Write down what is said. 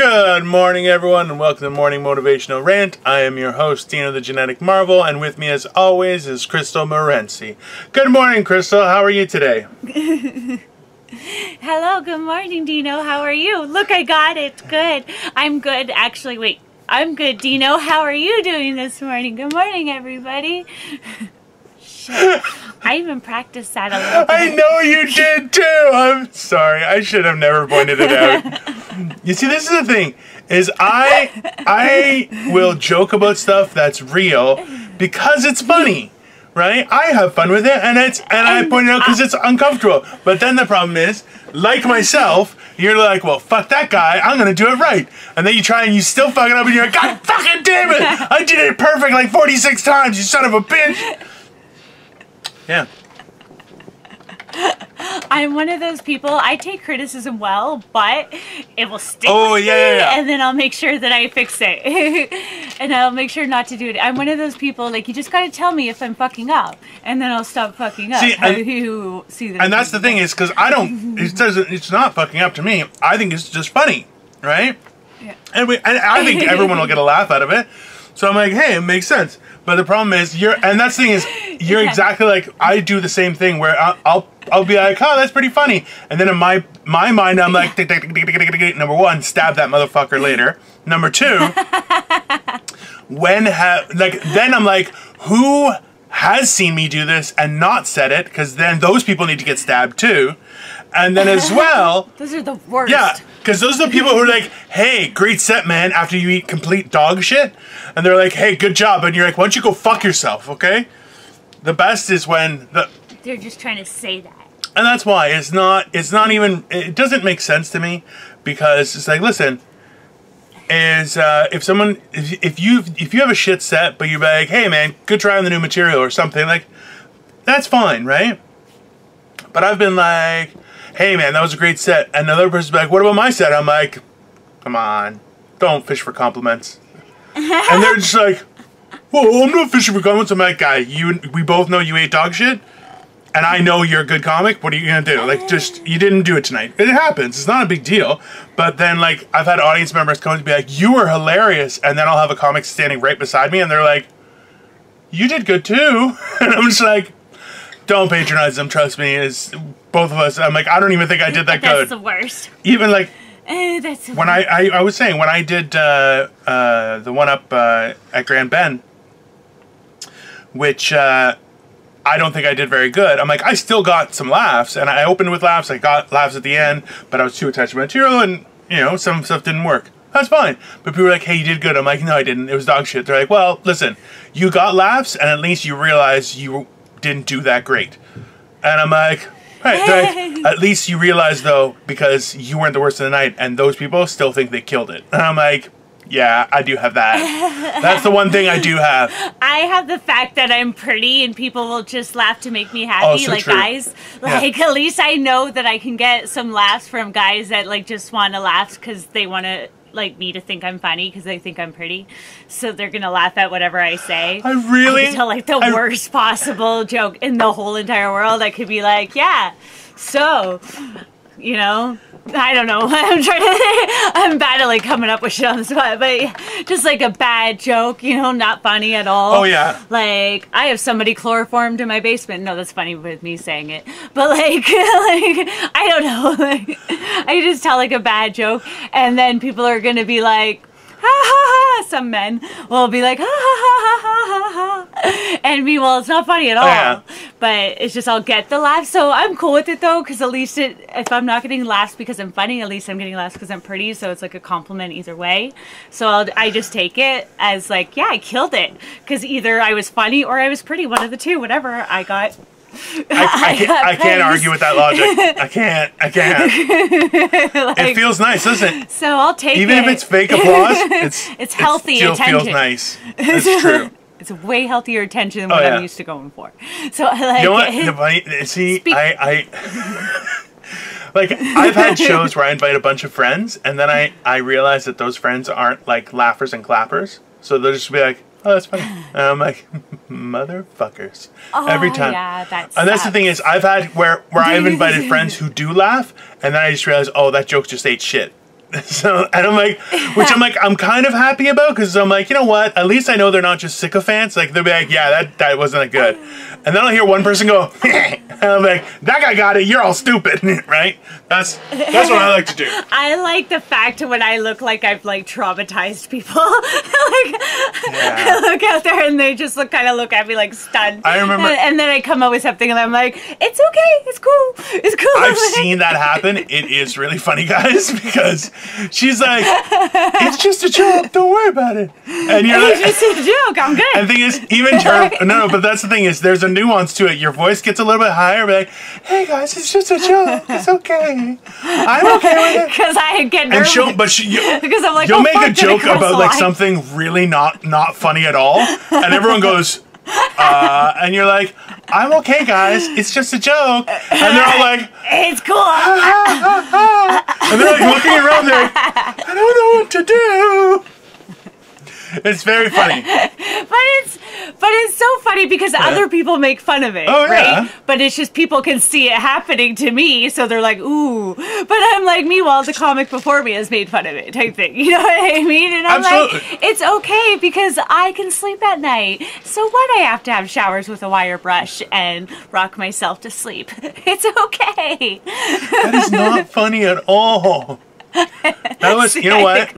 Good morning, everyone, and welcome to Morning Motivational Rant. I am your host, Dino the Genetic Marvel, and with me, as always, is Crystal Morency. Good morning, Crystal. How are you today? Hello, good morning, Dino. How are you? Look, I got it. Good. I'm good. Actually, wait. I'm good, Dino. How are you doing this morning? Good morning, everybody. Shit. I even practiced that a little bit. I know you did, too. I'm sorry. I should have never pointed it out. You see, this is the thing, is I will joke about stuff that's real because it's funny. Right? I have fun with it, and I point it out because it's uncomfortable. But then the problem is, like myself, you're like, well, fuck that guy, I'm gonna do it right. And then you try and you still fuck it up, and you're like, God fucking damn it! I did it perfect like 46 times, you son of a bitch! Yeah. I'm one of those people, I take criticism well, but it will stick with me, and then I'll make sure that I fix it. And I'll make sure not to do it. I'm one of those people, like, you just gotta tell me if I'm fucking up, and then I'll stop fucking up. And that's the thing is, because I don't, it's not fucking up to me. I think it's just funny, right? Yeah. And I think everyone will get a laugh out of it. So I'm like, hey, it makes sense. But the problem is, and that's the thing is, you're exactly like, I do the same thing where I'll be like, oh, that's pretty funny. And then in my mind, I'm like, number one, stab that motherfucker later. Number two, then I'm like, who has seen me do this and not said it? Because then those people need to get stabbed too. And then as well, those are the worst. Yeah, because those are the people who are like, hey, great set, man, after you eat complete dog shit. And they're like, hey, good job. And you're like, why don't you go fuck yourself, okay? The best is when they're just trying to say that. And that's why it's not even, it doesn't make sense to me, because it's like, listen, if you have a shit set, but you're like, hey man, good try on the new material or something, like, that's fine, right? But I've been like, hey man, that was a great set. And another person's like, what about my set? I'm like, come on, don't fish for compliments. And they're just like, well, I'm not fishing for compliments. I'm like, guy, we both know you ate dog shit, and I know you're a good comic. What are you gonna do? Like, just, you didn't do it tonight. It happens. It's not a big deal. But then, like, I've had audience members come to be like, you were hilarious. And then I'll have a comic standing right beside me, and they're like, you did good too. And I'm just like, don't patronize them, trust me. It's both of us. I'm like, I don't even think I did that good. That's the worst. Even like, that's when I was saying, when I did the one up at Grand Bend, which I don't think I did very good. I'm like, I still got some laughs, and I opened with laughs. I got laughs at the end, but I was too attached to material, and, you know, some stuff didn't work. That's fine. But people were like, hey, you did good. I'm like, no, I didn't. It was dog shit. They're like, well, listen, you got laughs, and at least you realize you didn't do that great. And I'm like, right, at least you realize, though, because you weren't the worst of the night, and those people still think they killed it. And I'm like, yeah, I do have that. That's the one thing I do have. I have the fact that I'm pretty and people will just laugh to make me happy. Like, true. Guys, like, at least I know that I can get some laughs from guys that, like, just want to laugh because they want to, like, me to think I'm funny because they think I'm pretty. So they're going to laugh at whatever I say. I really? I tell, like, the worst possible joke in the whole entire world. I could be like, yeah, so, you know, I don't know. I'm bad at, like, coming up with shit on the spot, but just, like, a bad joke, you know, not funny at all. Oh, yeah. Like, I have somebody chloroformed in my basement. No, that's funny with me saying it. But, like I don't know. Like, I just tell, like, a bad joke, and then people are going to be like, ha, ha, ha. Some men will be like, ha, ha, ha, ha, ha, ha. And meanwhile, it's not funny at all. Yeah. But it's just, I'll get the laughs. So I'm cool with it, though, because at least if I'm not getting laughs because I'm funny, at least I'm getting laughs because I'm pretty. So it's like a compliment either way. So I just take it as like, yeah, I killed it. Because either I was funny or I was pretty. One of the two, whatever. I can't argue with that logic. I can't. Like, it feels nice, doesn't it? So I'll take it. Even if it's fake applause, it's healthy attention. It still feels nice. That's true. It's a way healthier attention than what I'm used to going for. So I like, you know what? See, I like, I've had shows where I invite a bunch of friends, and then I realize that those friends aren't like laughers and clappers. So they'll just be like, oh, that's funny. And I'm like, motherfuckers. Every time. Yeah, and that's the thing is, I've had where I've invited friends who do laugh, and then I just realize, oh, that joke just ate shit. So, and I'm like, which I'm kind of happy about, because I'm like, you know what? At least I know they're not just sycophants. Like, they'll be like, yeah, that wasn't good. And then I'll hear one person go, and I'm like, that guy got it. You're all stupid, right? That's what I like to do. I like the fact when I look like I've like traumatized people. Like, I look out there and they just look at me like stunned. I remember, and then I come up with something and I'm like, it's okay, it's cool, it's cool. I've seen that happen. It is really funny, guys, because she's like, it's just a joke. Don't worry about it. And you're like, it's just a joke. I'm good. And the thing is, even no, but that's the thing is, there's a nuance to it. Your voice gets a little bit higher, but like, hey guys, it's just a joke. It's okay. I'm okay with it. Because I get nervous. Because I'm like, you'll make a joke about like something really not funny at all, and everyone goes, and you're like, I'm okay, guys. It's just a joke, and they're all like, it's cool. And they're like looking around, they're like, I don't know what to do. It's very funny. But it's so funny because other people make fun of it, right? But it's just people can see it happening to me, so they're like, ooh. But I'm like, meanwhile, the comic before me has made fun of it, type thing. You know what I mean? And I'm like, it's okay because I can sleep at night. So what? I have to have showers with a wire brush and rock myself to sleep. It's okay. That is not funny at all. That was, you know what?